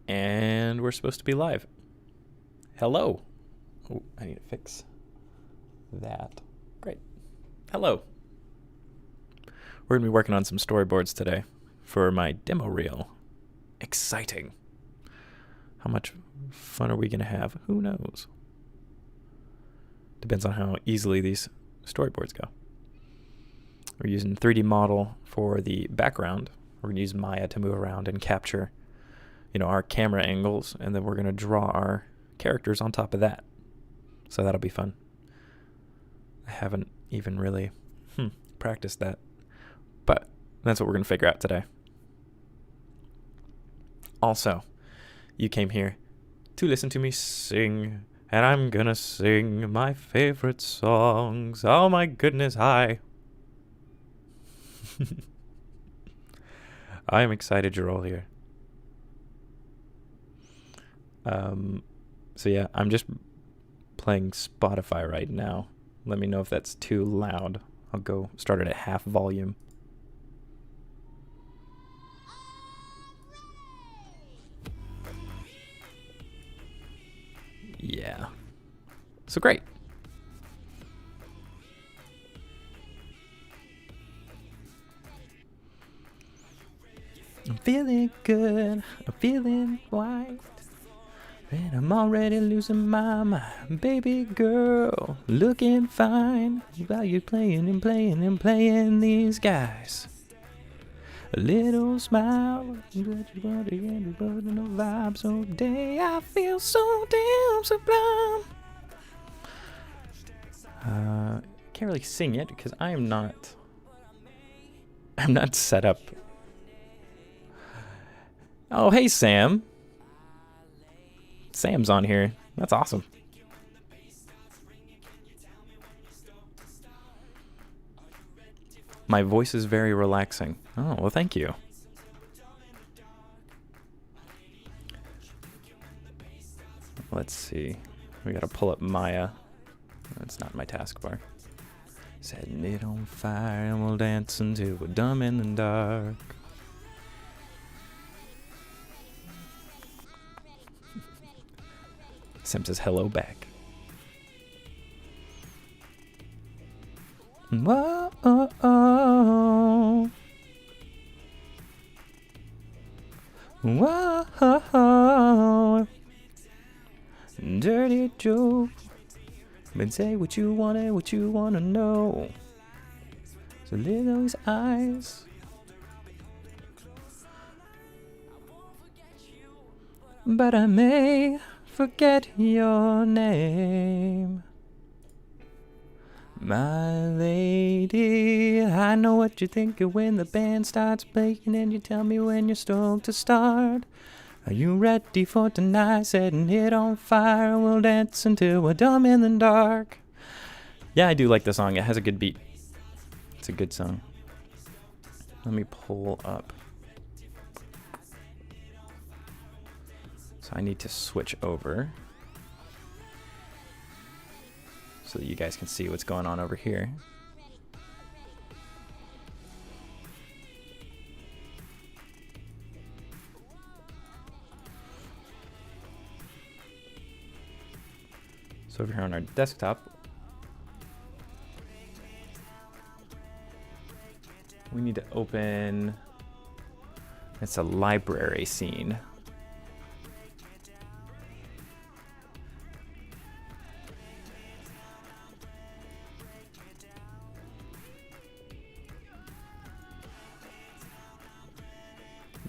And we're supposed to be live. Hello. Oh, I need to fix that. Great. Hello. We're going to be working on some storyboards today for my demo reel. Exciting. How much fun are we going to have? Who knows? Depends on how easily these storyboards go. We're using 3D model for the background. We're going to use Maya to move around and capture, our camera angles, and then we're going to draw our characters on top of that. So that'll be fun. I haven't even really practiced that, but that's what we're going to figure out today. Also, you came here to listen to me sing, and I'm gonna sing my favorite songs. Oh my goodness, hi. I am excited you're all here. So yeah, I'm just playing Spotify right now. Let me know if that's too loud. I'll go start it at half volume. Yeah. So great. I'm feeling good. I'm feeling white. And I'm already losing my mind. Baby girl, looking fine. While you're playing and playing and playing these guys. A little smile. But you want to get no vibes all day. I feel so damn sublime. Can't really sing yet because I'm not set up. Oh, hey, Sam. Sam's on here. That's awesome. My voice is very relaxing. Oh, well, thank you. Let's see. We gotta pull up Maya. That's not my taskbar. Setting it on fire and we'll dance until we're dumb in the dark. Sam says hello back. Whoa, oh, oh. Whoa, oh, oh. Dirty joke. But say what you wanna know. So live those eyes. But I may forget your name. My lady, I know what you're thinking when the band starts playing and you tell me when you're stoked to start. Are you ready for tonight? Setting it on fire, we'll dance until we're dumb in the dark. Yeah, I do like the song. It has a good beat. It's a good song. Let me pull up. So I need to switch over so that you guys can see what's going on over here. So over here on our desktop, we need to open, it's a library scene.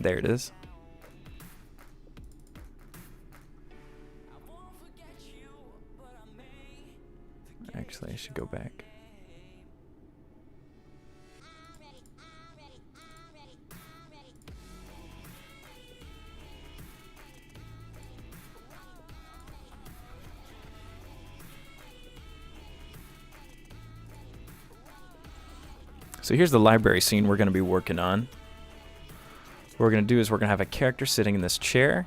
There it is. Actually, I should go back. So here's the library scene we're going to be working on. What we're going to do is we're going to have a character sitting in this chair.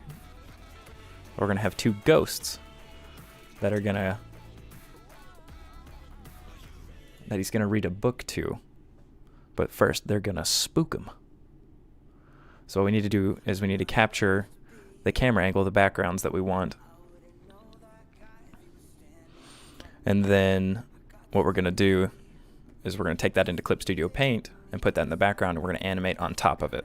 We're going to have two ghosts that are going to that he's going to read a book to. But first, they're going to spook him. So what we need to do is we need to capture the camera angle, the backgrounds that we want. And then what we're going to do is we're going to take that into Clip Studio Paint and put that in the background, and we're going to animate on top of it.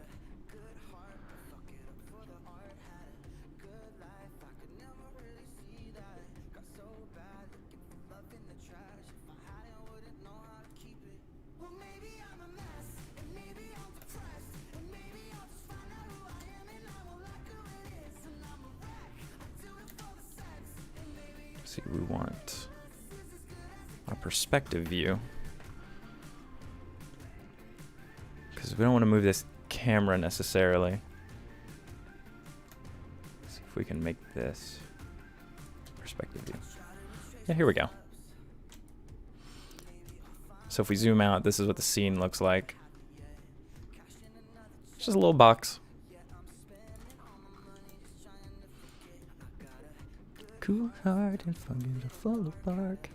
See, we want a perspective view, because we don't want to move this camera necessarily. Let's see if we can make this perspective view. Yeah, here we go. So if we zoom out, this is what the scene looks like. It's just a little box. Cool heart and fucking full of bark.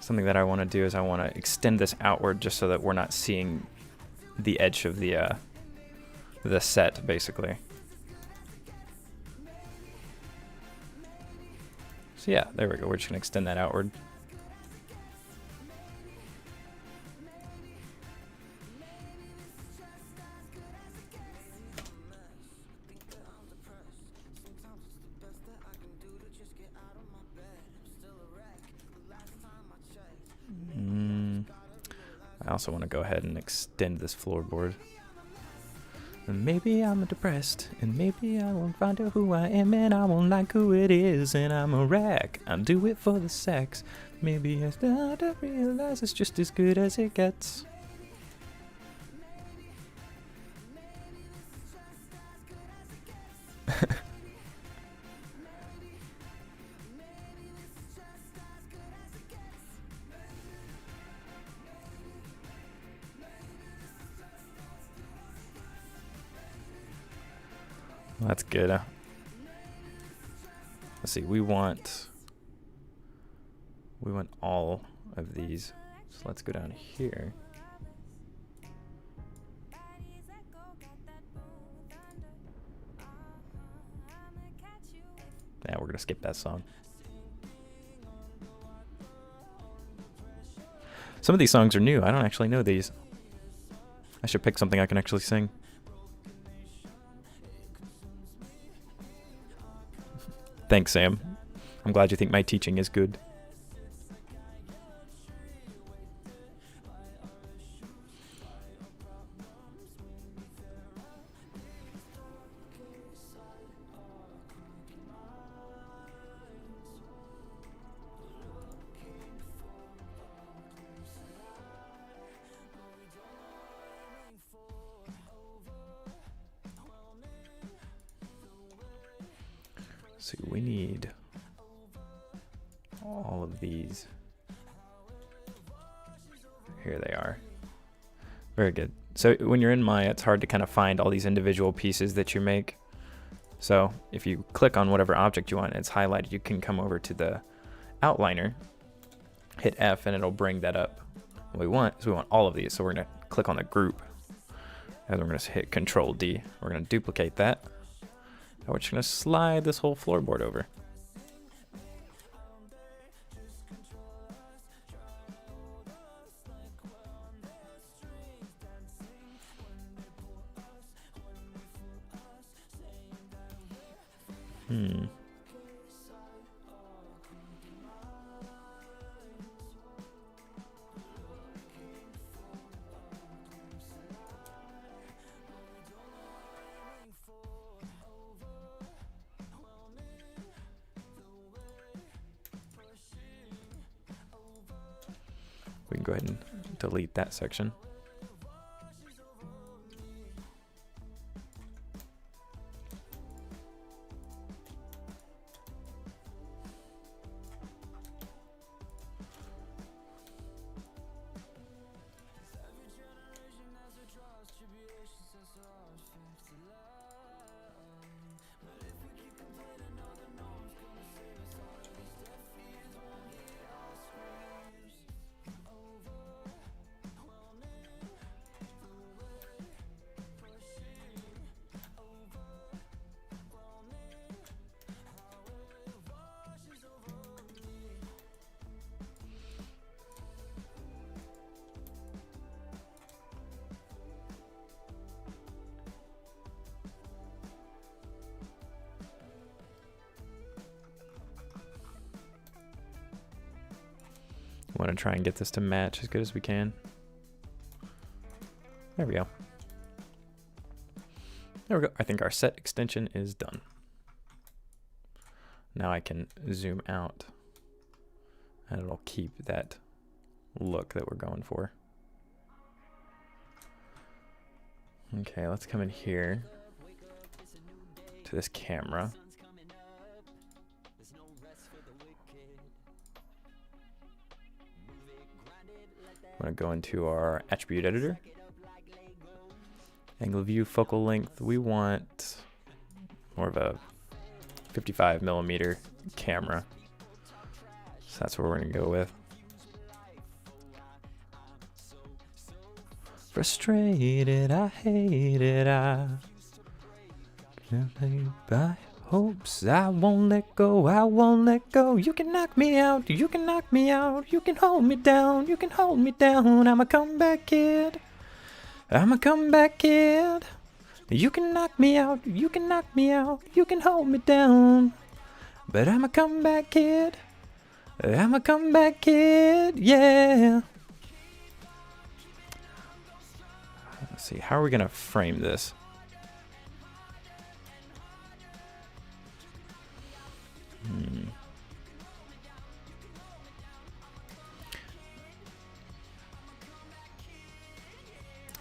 Something that I want to do is I want to extend this outward just so that we're not seeing the edge of the set, basically. So yeah, there we go. We're just gonna extend that outward. I also want to go ahead and extend this floorboard. And maybe I'm depressed, and maybe I won't find out who I am, and I won't like who it is, and I'm a wreck. I'll do it for the sex. Maybe I start to realize it's just as good as it gets. Well, that's good. Let's see. We want all of these. So let's go down here. Yeah, we're gonna skip that song. Some of these songs are new. I don't actually know these. I should pick something I can actually sing. Thanks, Sam. I'm glad you think my teaching is good. So we need all of these. Here they are. Very good. So when you're in Maya, it's hard to kind of find all these individual pieces that you make. So if you click on whatever object you want, it's highlighted, you can come over to the outliner, hit F, and it'll bring that up. What we want is we want all of these. So we're going to click on the group, and we're going to hit Control D. We're going to duplicate that. And we're just going to slide this whole floorboard over. We can go ahead and delete that section. want to try and get this to match as good as we can. There we go. There we go. I think our set extension is done. Now I can zoom out and it'll keep that look that we're going for. Okay, let's come in here to this camera. I'm going to go into our attribute editor. Angle of view, focal length. We want more of a 55mm camera. So that's what we're going to go with. Frustrated, I hate it, I can't live by hopes. I won't let go, I won't let go. You can knock me out, you can knock me out. You can hold me down, you can hold me down. I'm a comeback kid, I'm a comeback kid. You can knock me out, you can knock me out. You can hold me down, but I'm a comeback kid, I'm a comeback kid, yeah. Let's see, how are we gonna frame this?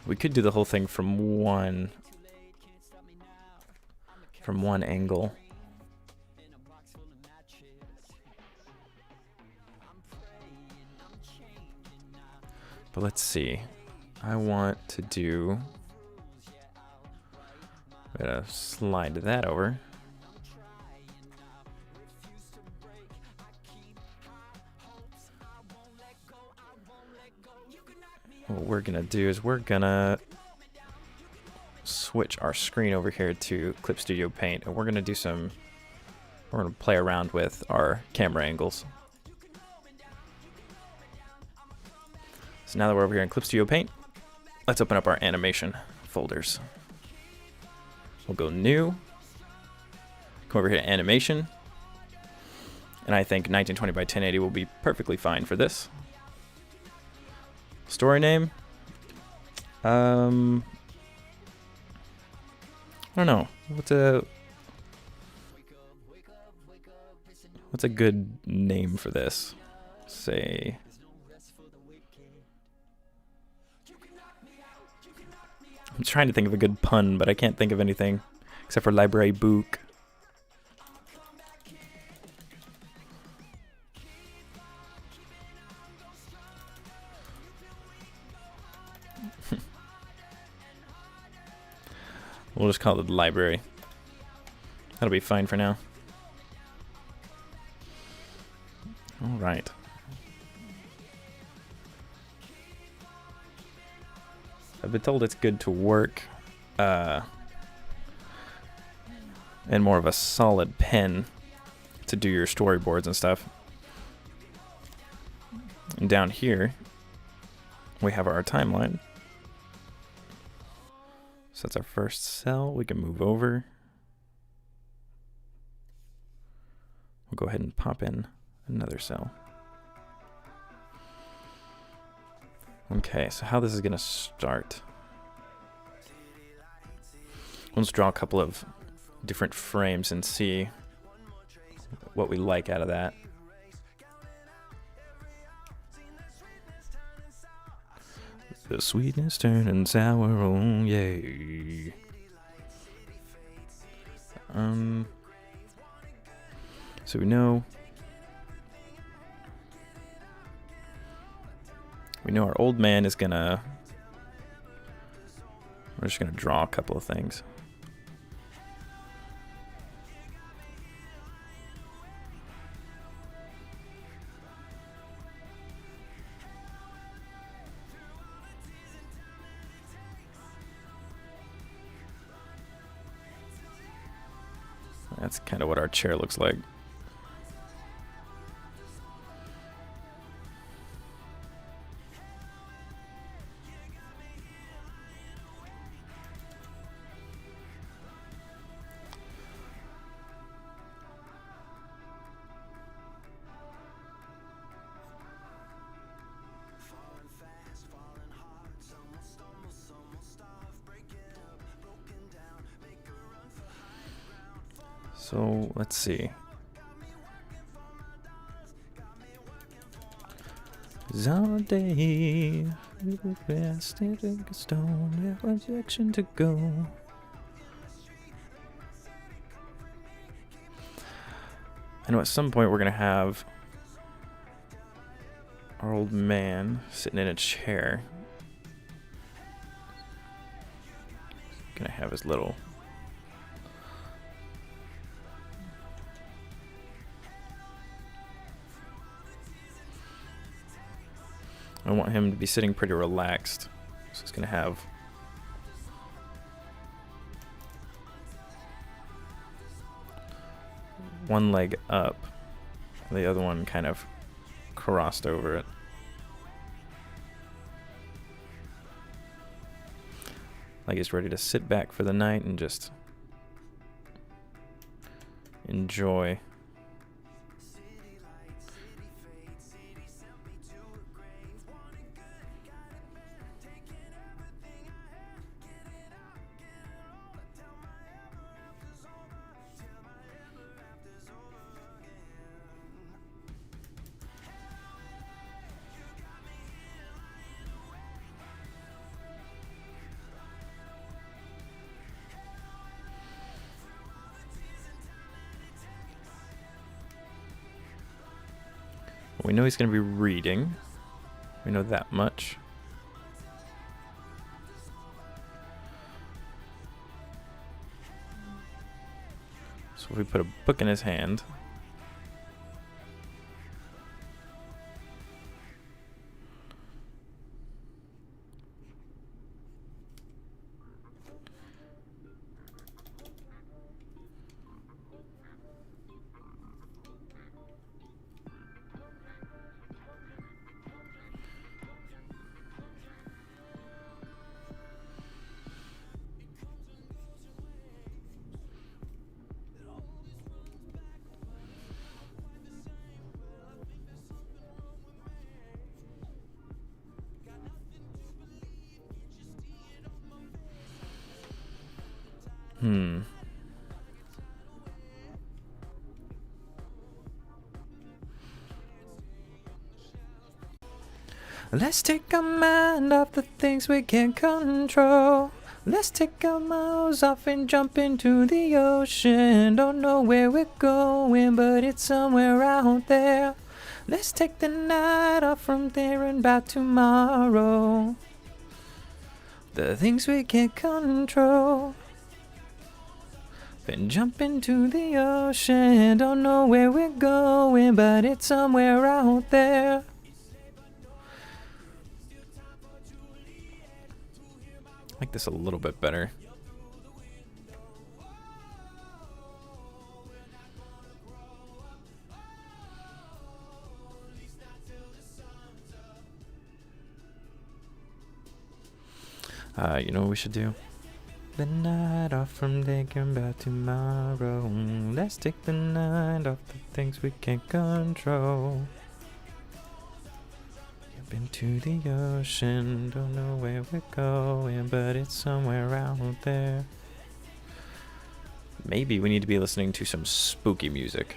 We could do the whole thing from one angle. But let's see. I want to do, I'm gonna slide that over. What we're gonna do is we're gonna switch our screen over here to Clip Studio Paint, and we're gonna play around with our camera angles. So now that we're over here in Clip Studio Paint, let's open up our animation folders. We'll go new, come over here to animation, and I think 1920 by 1080 will be perfectly fine for this. Story name, I don't know, what's a good name for this? Say, I'm trying to think of a good pun, but I can't think of anything except for library book. We'll just call it the library. That'll be fine for now. All right. I've been told it's good to work in more of a solid pen to do your storyboards and stuff. And down here, we have our timeline. So that's our first cell. We can move over. We'll go ahead and pop in another cell. Okay, so how this is gonna start. Let's draw a couple of different frames and see what we like out of that. The sweetness turning sour, oh yeah. So we know our old man is gonna, we're just gonna draw a couple of things. That's kind of what our chair looks like. So let's see. Zomday, fast, like a stone, injection to go. I know at some point we're gonna have our old man sitting in a chair. Gonna have his little I want him to be sitting pretty relaxed. So he's gonna have one leg up, the other one kind of crossed over it. Like he's ready to sit back for the night and just enjoy. We know he's going to be reading. We know that much. So if we put a book in his hand, Let's take our mind off the things we can't control. Let's take our mouths off and jump into the ocean. Don't know where we're going, but it's somewhere out there. Let's take the night off from there and about tomorrow. The things we can't control. Then jump into the ocean. Don't know where we're going, but it's somewhere out there. I like this a little bit better. You know what we should do? The night off from thinking about tomorrow. Let's take the night off the things we can't control. Jump into the ocean, don't know where we're going, but it's somewhere out there. Maybe we need to be listening to some spooky music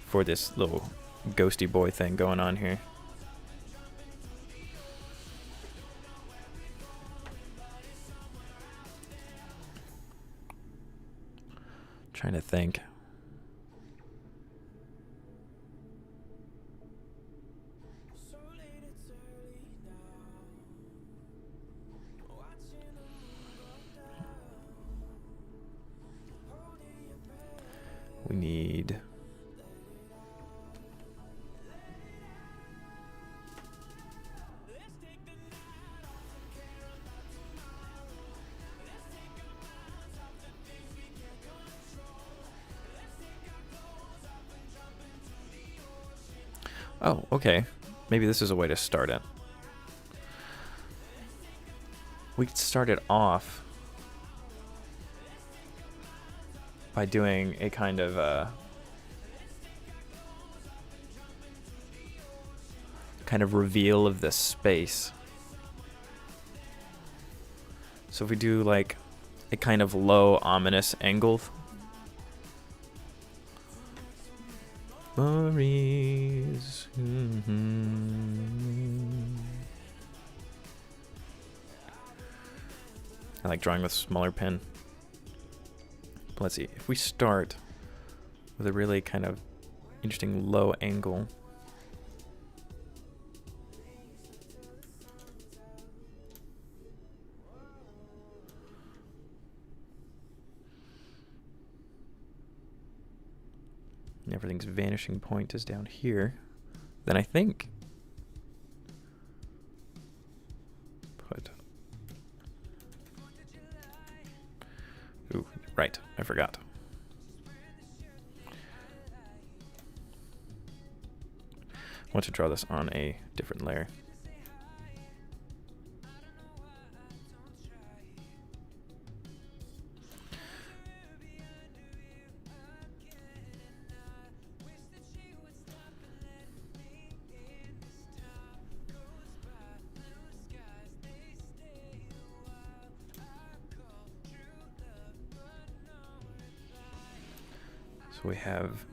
for this little ghosty boy thing going on here. Trying to think. We need Oh, okay. Maybe this is a way to start it. We could start it off by doing a kind of reveal of this space. So if we do like a kind of low ominous angle memories. I like drawing with a smaller pen. But let's see, if we start with a really kind of interesting low angle. And everything's vanishing point is down here. Then I think put. Ooh, right, I forgot. I want to draw this on a different layer. So we have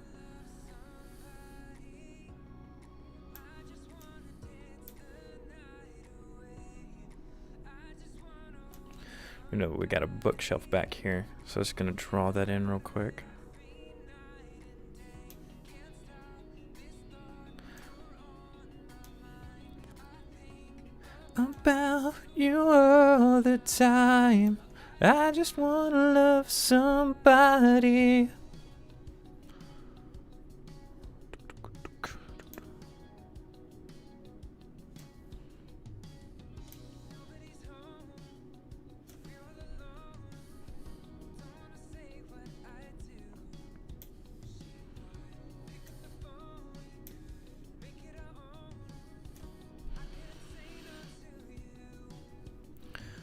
we got a bookshelf back here, so I'm just gonna draw that in real quick. About you all the time, I just wanna love somebody.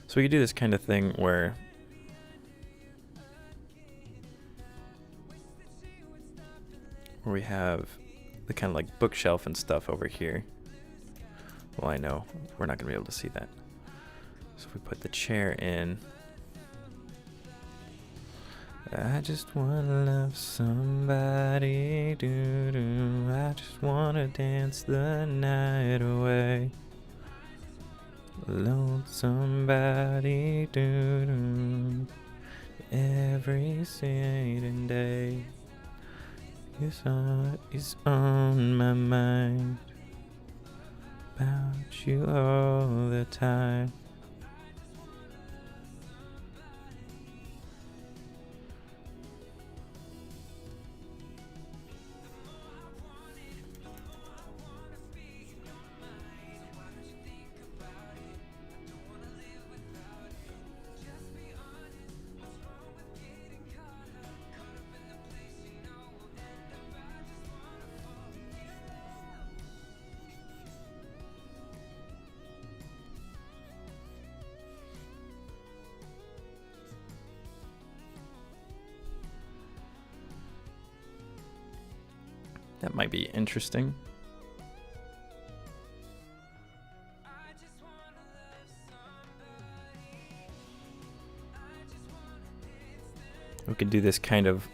So we could do this kind of thing where we have the kind of like bookshelf and stuff over here. Well, I know we're not going to be able to see that. So if we put the chair in. I just wanna love somebody, doo-doo. I just wanna dance the night away. Love somebody, doo-doo. Every single day. Your thought is on my mind. About you all the time. That might be interesting. We could do this kind of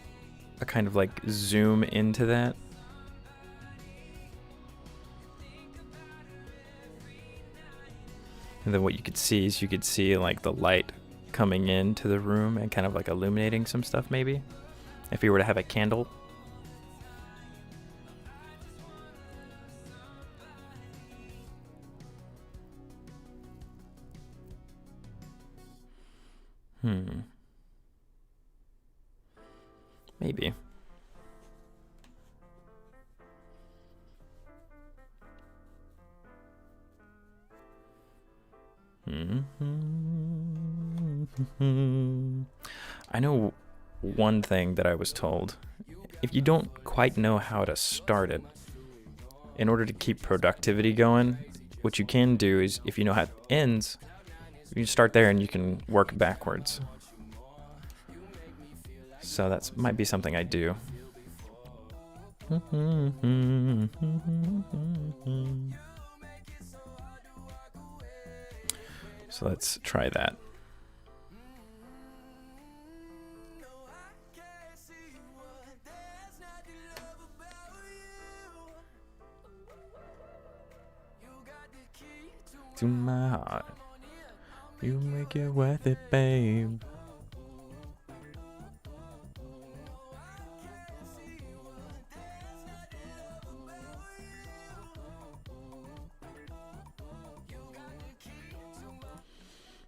like zoom into that. And then what you could see is like the light coming into the room and kind of like illuminating some stuff maybe. If you were to have a candle. Maybe. I know one thing that I was told. If you don't quite know how to start it, in order to keep productivity going, what you can do is, if you know how it ends, you start there and you can work backwards. So that might be something I do. So let's try that. to my heart. You make it worth it, babe.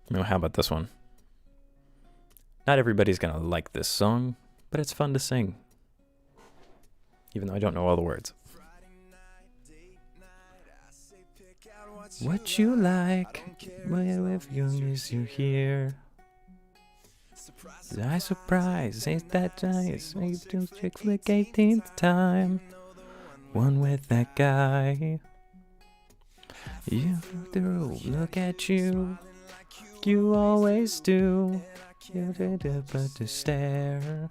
Now, how about this one? Not everybody's gonna like this song, but it's fun to sing. Even though I don't know all the words. What you like, well, if young as you hear. I surprise, ain't that nice? Make you chick flick 18th time. One with that guy. You through, look at you. You always do. You did it but to stare.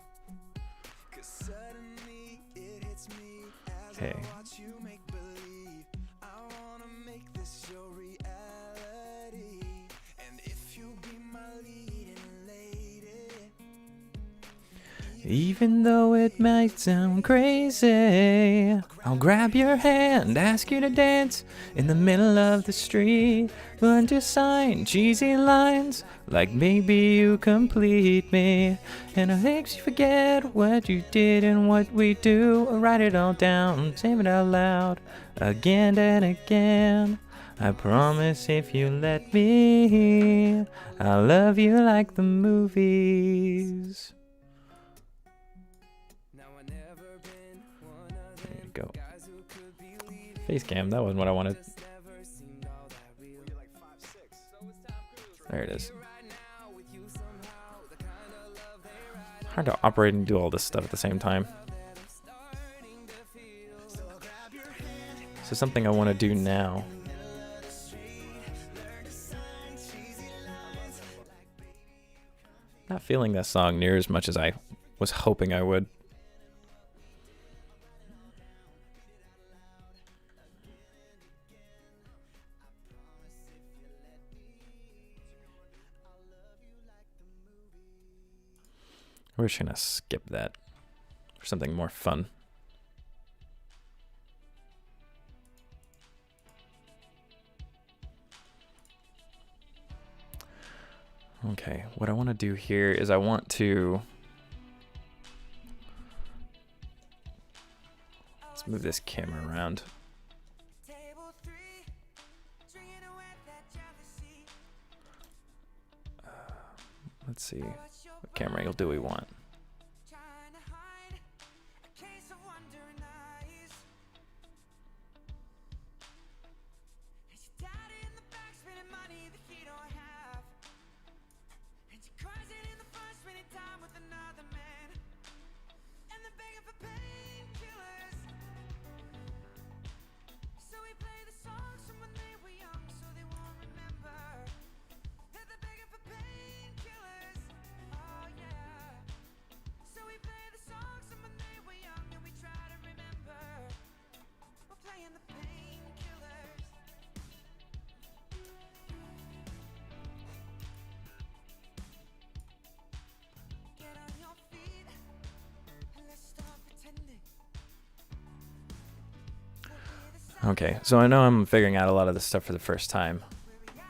Okay. Even though it might sound crazy, I'll grab your hand, ask you to dance in the middle of the street. Learn to sign cheesy lines like maybe you complete me. And it makes you forget what you did and what we do. I'll write it all down, save it out loud again and again. I promise if you let me, I'll love you like the movies. There you go. Face cam, that wasn't what I wanted. There it is. Hard to operate and do all this stuff at the same time. So something I want to do now. Not feeling this song near as much as I was hoping I would. We're just gonna skip that for something more fun. Okay, what I want to do here is I want to... Let's move this camera around. Let's see. What camera angle do we want? Okay, so I know I'm figuring out a lot of this stuff for the first time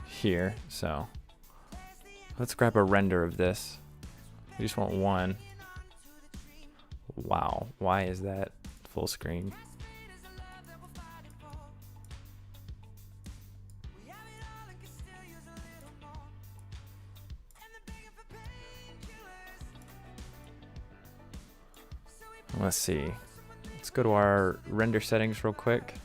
here, so let's grab a render of this. We just want one. Wow, why is that full screen? Let's see. Let's go to our render settings real quick.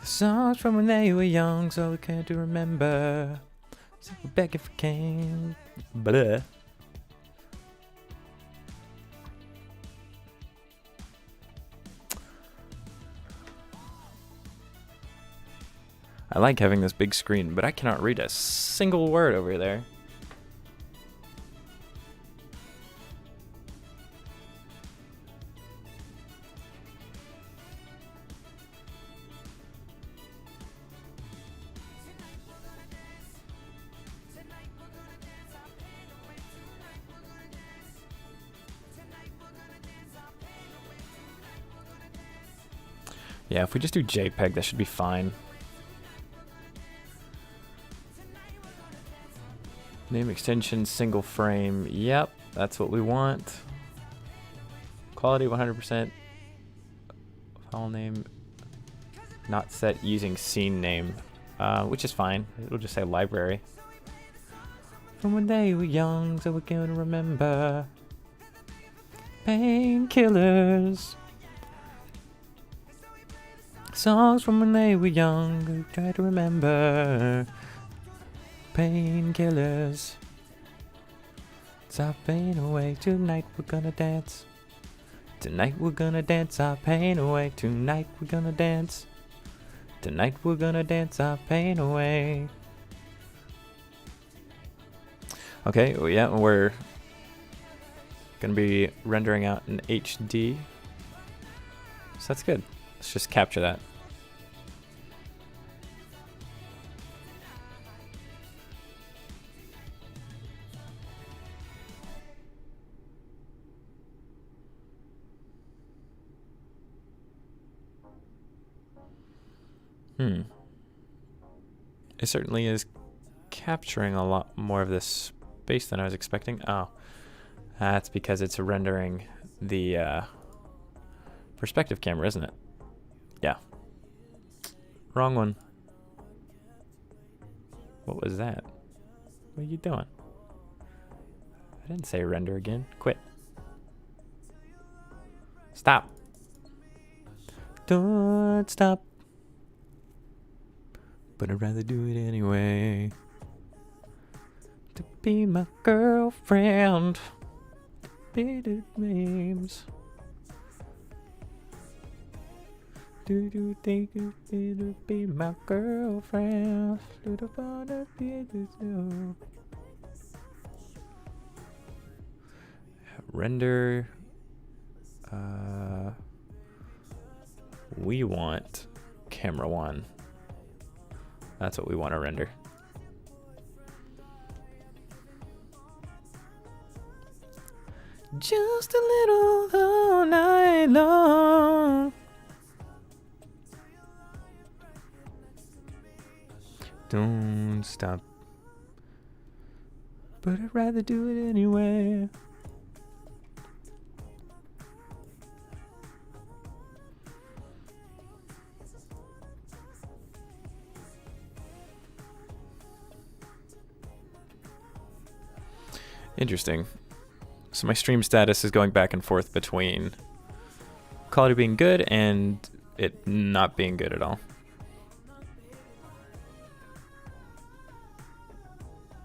Songs from when they were young, so we can't to remember. So we're begging for king. Blah. I like having this big screen, but I cannot read a single word over there. Yeah, if we just do JPEG, that should be fine. Name extension, single frame. Yep, that's what we want. Quality 100%. File name not set using scene name, which is fine. It'll just say library. From when they were young, so we can remember. Painkillers. Songs from when they were young, we try to remember. Painkillers. It's our pain away. Tonight we're gonna dance. Tonight we're gonna dance our pain away. Tonight we're gonna dance. Tonight we're gonna dance our pain away. Okay, well, yeah, we're gonna be rendering out in HD. So that's good. Let's just capture that. It certainly is capturing a lot more of this space than I was expecting. Oh, that's because it's rendering the perspective camera, isn't it? Yeah. Wrong one. What was that? What are you doing? I didn't say render again. Quit. Stop. Don't stop. But I'd rather do it anyway. To be my girlfriend. To be the dreams. Do you think you need to be my girlfriend? Do you wanna be this new? Render. We want camera 1. That's what we want to render. Just a little all night long. Don't stop. But I'd rather do it anyway. Interesting. So my stream status is going back and forth between quality being good and it not being good at all.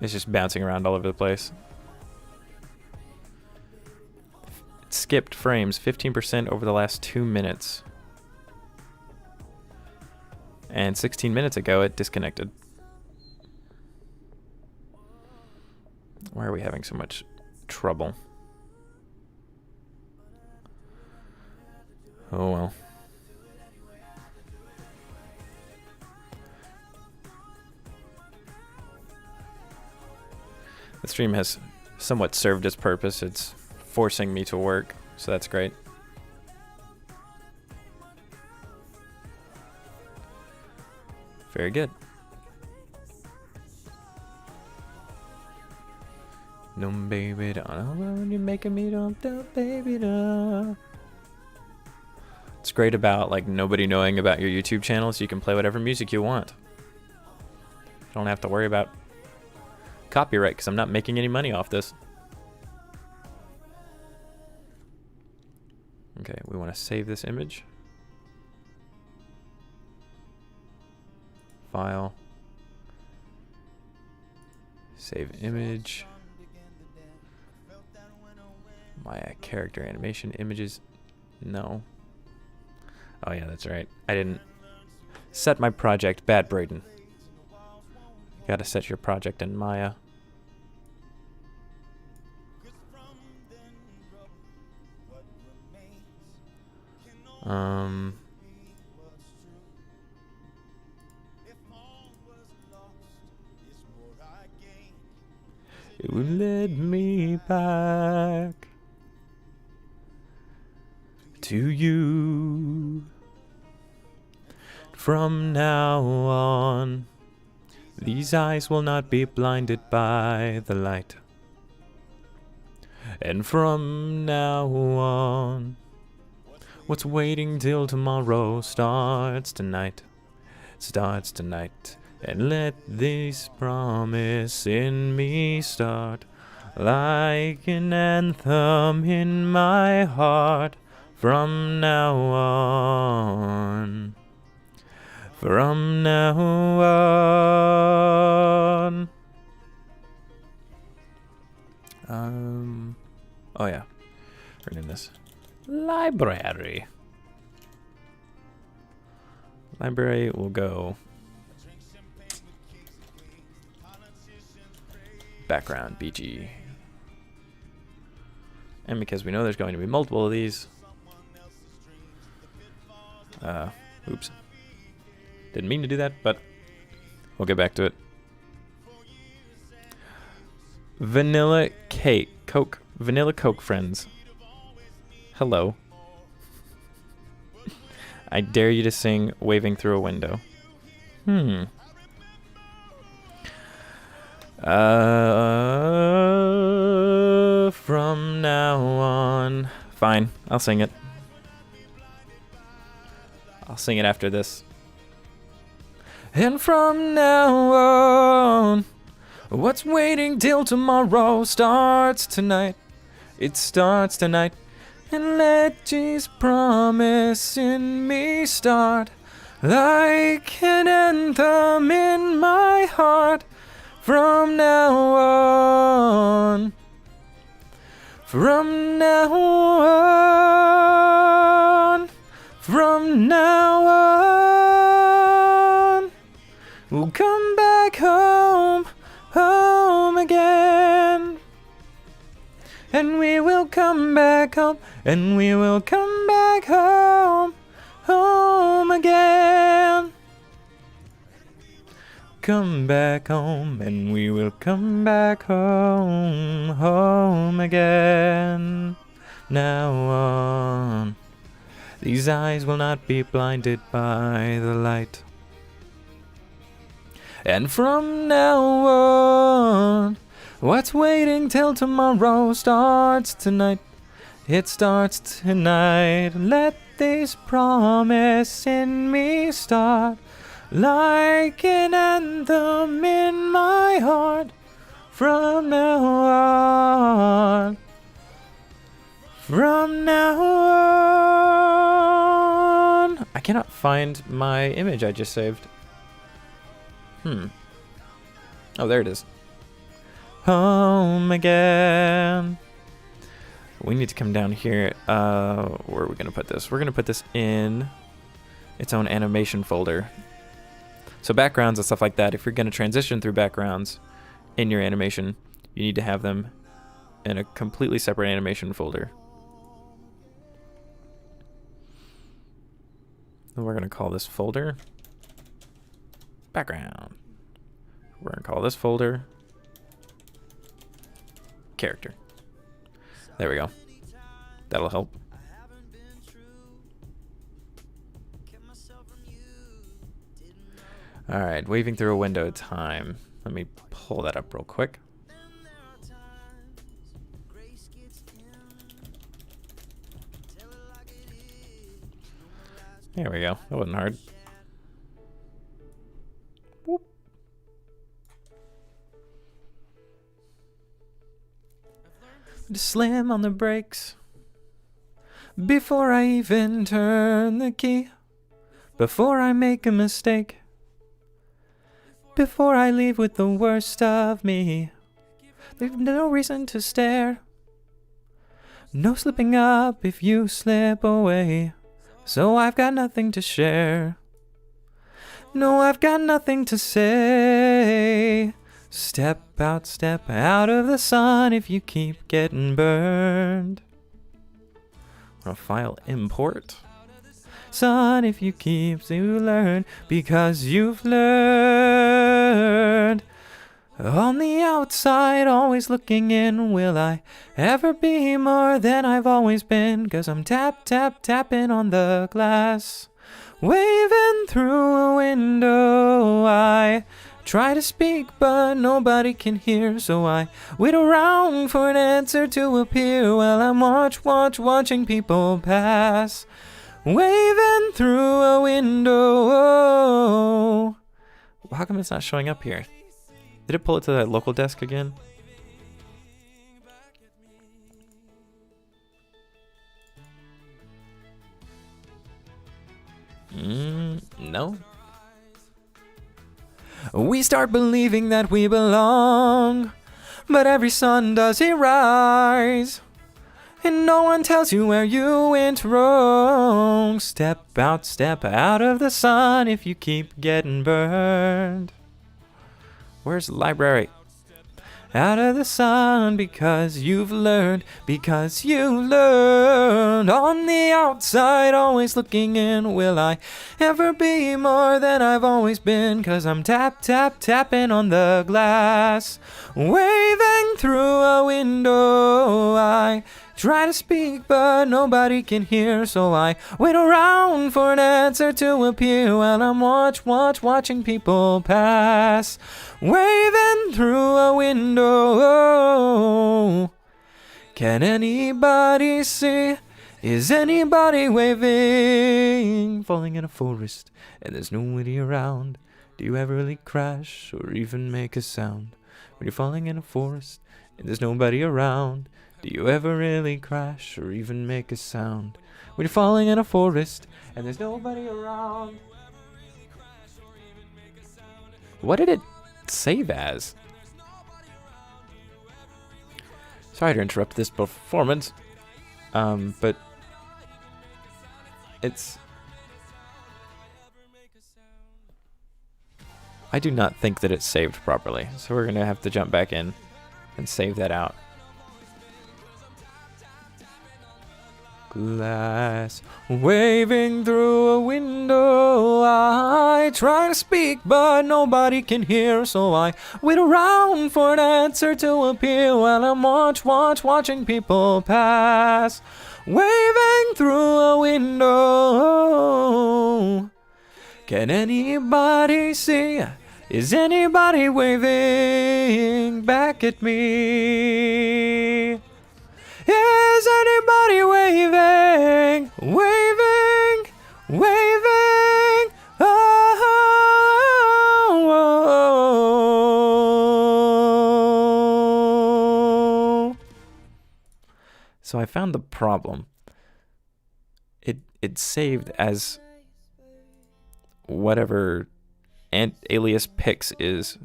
It's just bouncing around all over the place. It skipped frames 15% over the last 2 minutes. And 16 minutes ago it disconnected. Why are we having so much trouble? Oh well. The stream has somewhat served its purpose. It's forcing me to work, so that's great. Very good. No baby, don't know when you're making me don't baby don't. It's great about like nobody knowing about your YouTube channel, so you can play whatever music you want. You don't have to worry about copyright because I'm not making any money off this. Okay, we want to save this image. File. Save image. My character animation images. No. Oh yeah, that's right. I didn't set my project. Bad Braden. You gotta set your project in Maya. It would lead me back to you. From now on, these eyes will not be blinded by the light. And from now on, what's waiting till tomorrow starts tonight. Starts tonight. And let this promise in me start like an anthem in my heart. From now on. From now on. Oh yeah. We're in this. Library. Library will go. Background, BG. And because we know there's going to be multiple of these. Oops. Didn't mean to do that, but we'll get back to it. Vanilla cake. Coke. Vanilla Coke friends. Hello. I dare you to sing Waving Through a Window. From now on. Fine, I'll sing it. I'll sing it after this. And from now on, what's waiting till tomorrow starts tonight. It starts tonight. And let Jesus' promise in me start like an anthem in my heart. From now on. From now on. From now on. We'll come back home, home again. And we will come back home, and we will come back home, home again. Come back home, and we will come back home, home again. Now on, these eyes will not be blinded by the light. And from now on, what's waiting till tomorrow starts tonight. It starts tonight. Let this promise in me start like an anthem in my heart. From now on. From now on. I cannot find my image I just saved. Oh, there it is. Home again. We need to come down here. Where are we going to put this? We're going to put this in its own animation folder. So backgrounds and stuff like that, if you're going to transition through backgrounds in your animation, you need to have them in a completely separate animation folder. And we're going to call this folder background. We're going to call this folder character. There we go. That'll help. Alright, waving through a window time. Let me pull that up real quick. There we go. That wasn't hard. Whoop. Just slam on the brakes before I even turn the key, before I make a mistake, before I leave with the worst of me. There's no reason to stare, no slipping up if you slip away. So I've got nothing to share. No, I've got nothing to say. Step out of the sun if you keep getting burned. Want to file import? Son, if you keep to learn, because you've learned. On the outside, always looking in, will I ever be more than I've always been? 'Cause I'm tapping on the glass. Waving through a window, I try to speak, but nobody can hear. So I wait around for an answer to appear while I'm watching people pass. Waving through a window. How come it's not showing up here? Did it pull it to that local desk again? No. We start believing that we belong, but every sun does it rise, and no one tells you where you went wrong. Step out of the sun if you keep getting burned. Where's the library? Out of the sun because you've learned, because you learned. On the outside, always looking in. Will I ever be more than I've always been? 'Cause I'm tapping on the glass. Waving through a window, I try to speak, but nobody can hear. So I wait around for an answer to appear while I'm watching people pass. Waving through a window. Can anybody see? Is anybody waving? Falling in a forest and there's nobody around. Do you ever really crash or even make a sound? When you're falling in a forest and there's nobody around, do you ever really crash or even make a sound? When you're falling in a forest and there's nobody around. What did it save as? Sorry to interrupt this performance, but it's... I do not think that it's saved properly, so we're gonna have to jump back in and save that out. Glass waving through a window, I try to speak but nobody can hear. So I wait around for an answer to appear while I'm watching people pass. Waving through a window. Can anybody see? Is anybody waving back at me? Is anybody waving? Waving? Waving? Oh. So I found the problem. It saved as whatever alias pix is,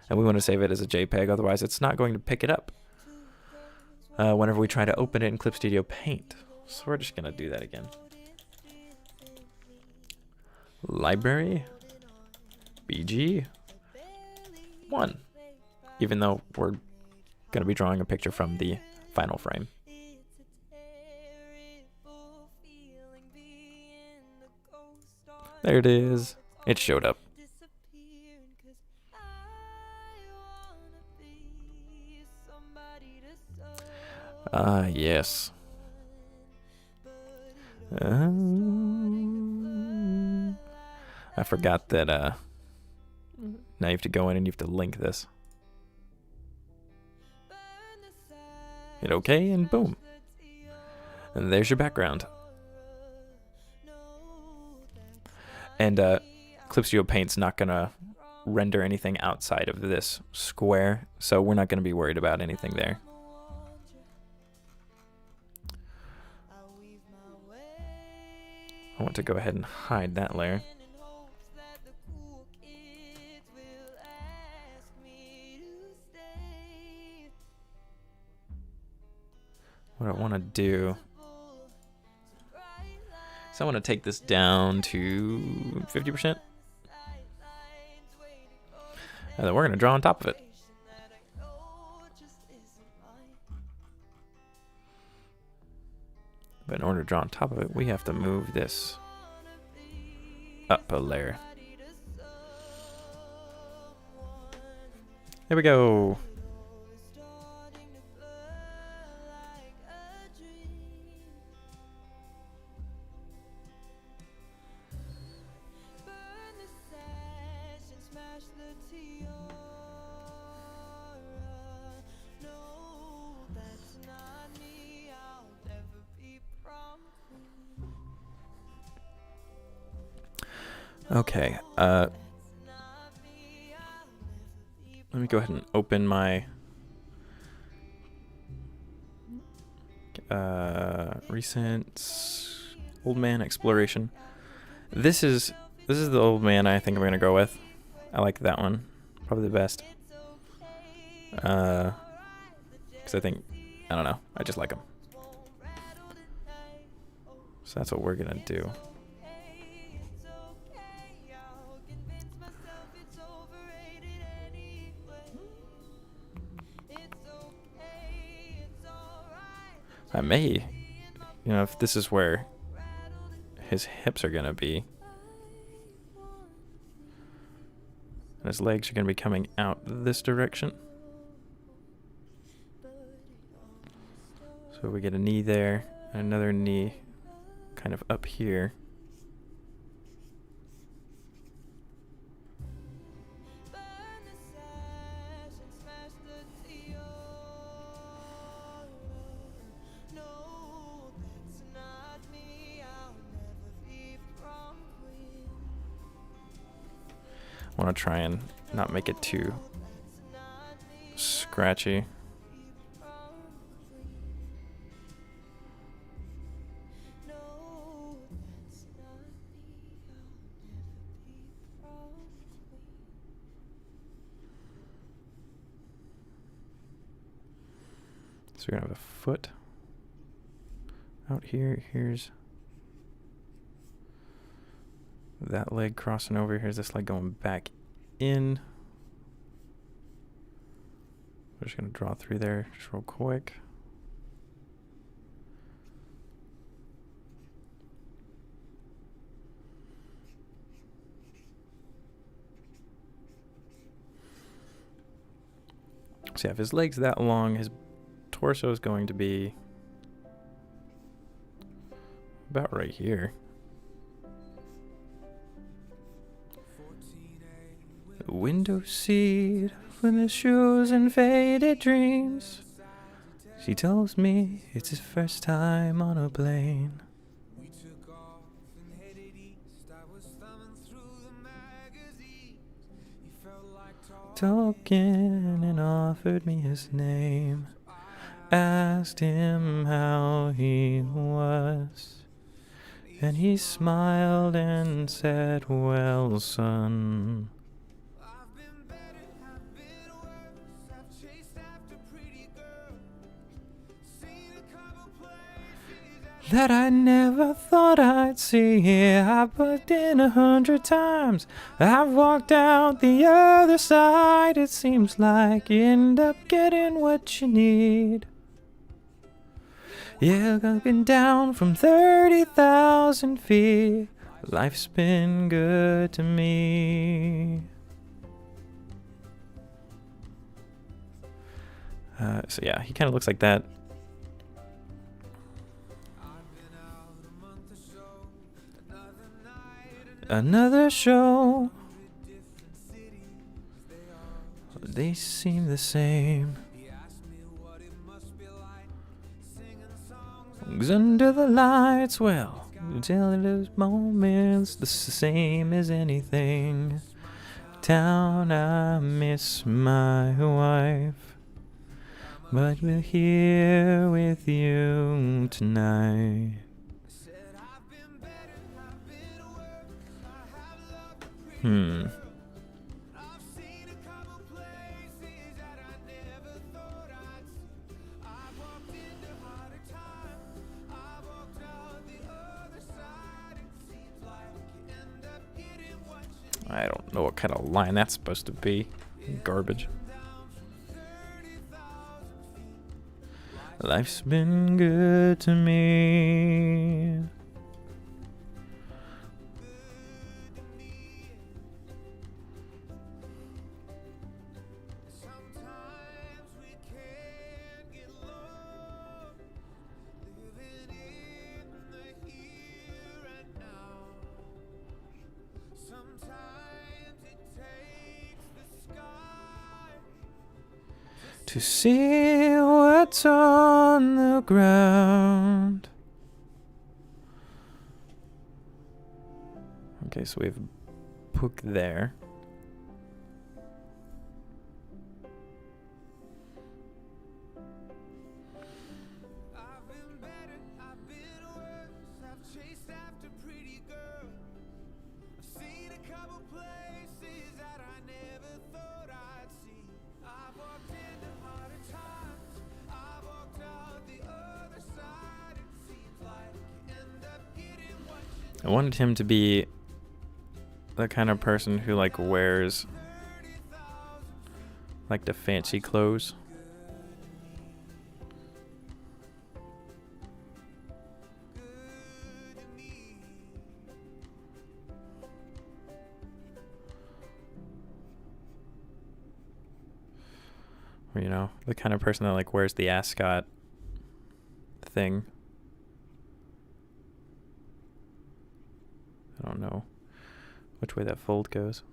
and we want to save it as a JPEG, otherwise it's not going to pick it up whenever we try to open it in Clip Studio Paint. So we're just going to do that again. Library, BG, 1, even though we're going to be drawing a picture from the final frame. There it is. It showed up. Yes. I forgot that, now you have to go in and you have to link this. Hit OK and boom. And there's your background. And, Clip Studio Paint's not gonna render anything outside of this square, so we're not gonna be worried about anything there. I want to go ahead and hide that layer. What I want to do is I want to take this down to 50%. And then we're going to draw on top of it. But in order to draw on top of it, we have to move this up a layer. There we go. Okay, let me go ahead and open my recent old man exploration. This is the old man I think I'm gonna go with. I like that one, probably the best. Because I think, I don't know, I just like him. So that's what we're gonna do. I may, if this is where his hips are gonna be, and his legs are gonna be coming out this direction. So we get a knee there, and another knee kind of up here. I want to try and not make it too scratchy. So we're gonna have a foot out here. Here's that leg crossing over. Here's this leg going back in. We're just gonna draw through there just real quick. So yeah, if his leg's that long, his torso is going to be about right here. Window seat with his shoes and faded dreams. She tells me it's his first time on a plane. Talking and offered me his name. Asked him how he was. And he smiled and said, well, son, that I never thought I'd see. I've put in 100 times. I've walked out the other side. It seems like you end up getting what you need. Yeah, I've been down from 30,000 feet. Life's been good to me. So yeah, he kind of looks like that. Another show. They seem the same. Under the lights, well, until those moments the same as anything. Town, I miss my wife, but we're here with you tonight. I don't know what kind of line that's supposed to be. Garbage. Life's been good to me. To see what's on the ground. Okay, so we have hook there. I wanted him to be the kind of person who like wears like the fancy clothes. Or, you know, the kind of person that like wears the ascot thing. I don't know which way that fold goes.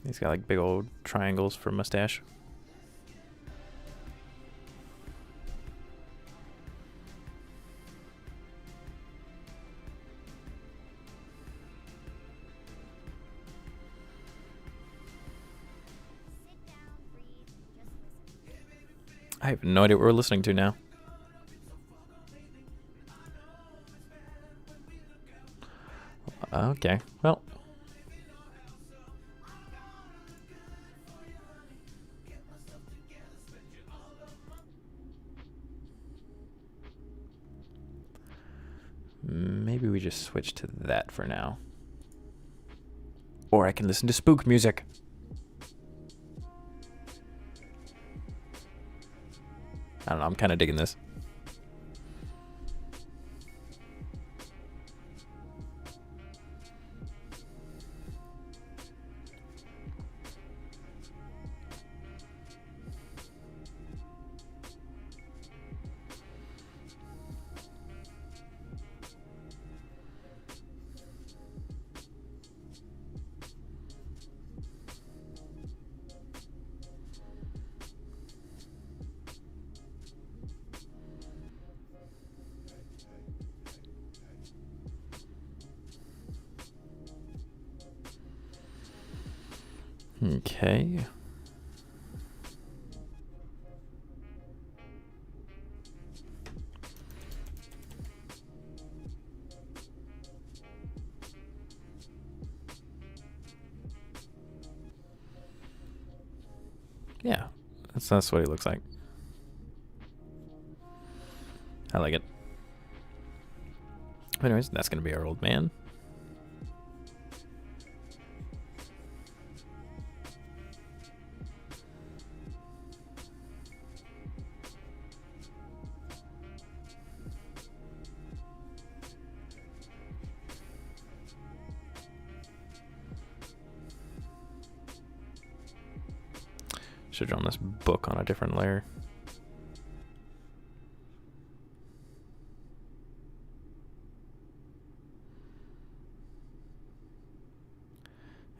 He's got like big old triangles for mustache. I have no idea what we're listening to now. Okay, well. Maybe we just switch to that for now. Or I can listen to spook music. I don't know, I'm kind of digging this. Okay. Yeah, that's what he looks like. I like it. Anyways, that's gonna be our old man. Should have drawn this book on a different layer.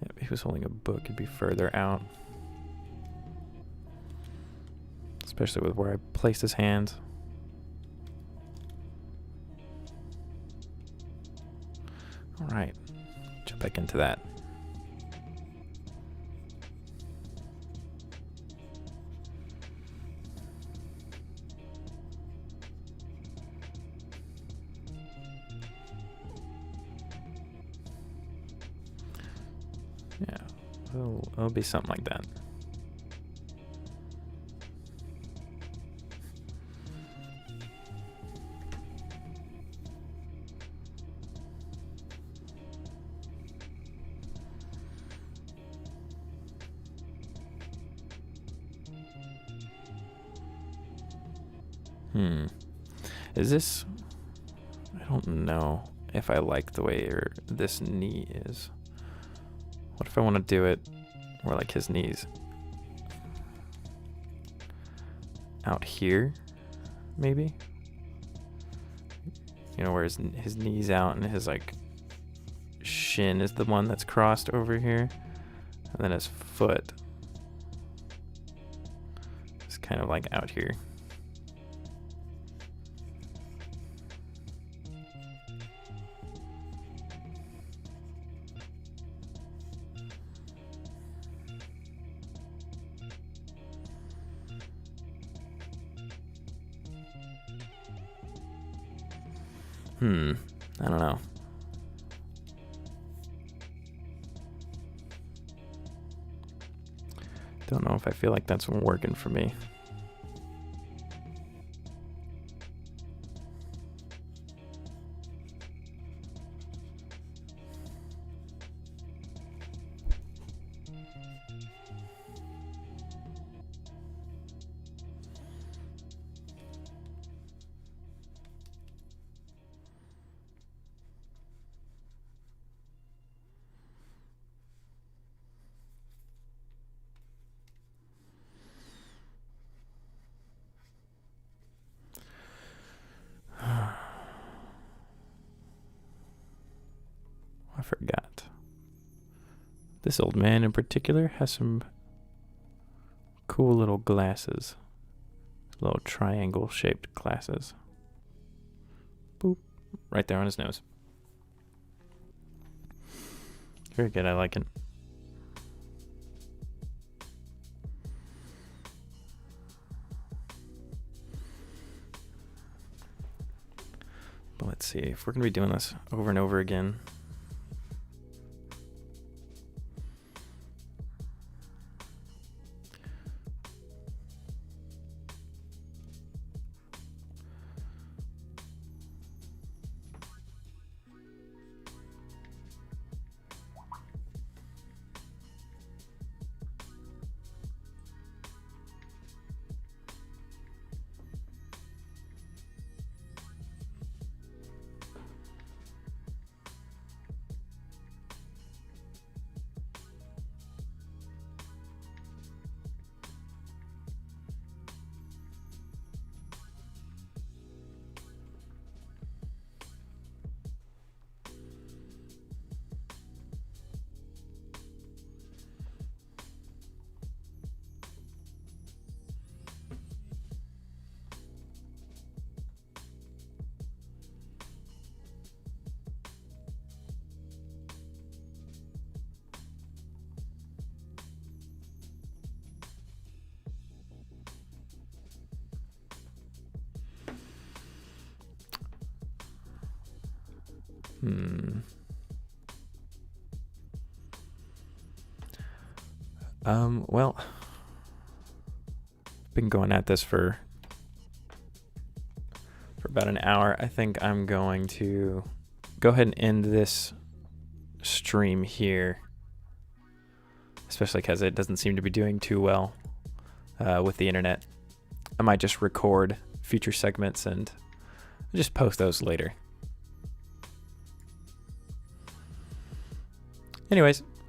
Yeah, if he was holding a book, it'd be further out. Especially with where I placed his hands. All right, jump back into that. Yeah, it'll be something like that. Is this... I don't know if I like the way this knee is. What if I want to do it where like his knees out here, maybe? You know, where his knees out and his like shin is the one that's crossed over here, and then his foot is kind of like out here. I don't know. Don't know if I feel like that's working for me. I forgot. This old man in particular has some cool little glasses. Little triangle-shaped glasses. Boop. Right there on his nose. Very good, I like it. But let's see, if we're going to be doing this over and over again... Well, been going at this for about an hour. I think I'm going to go ahead and end this stream here, especially because it doesn't seem to be doing too well with the internet. I might just record future segments and just post those later. Anyways,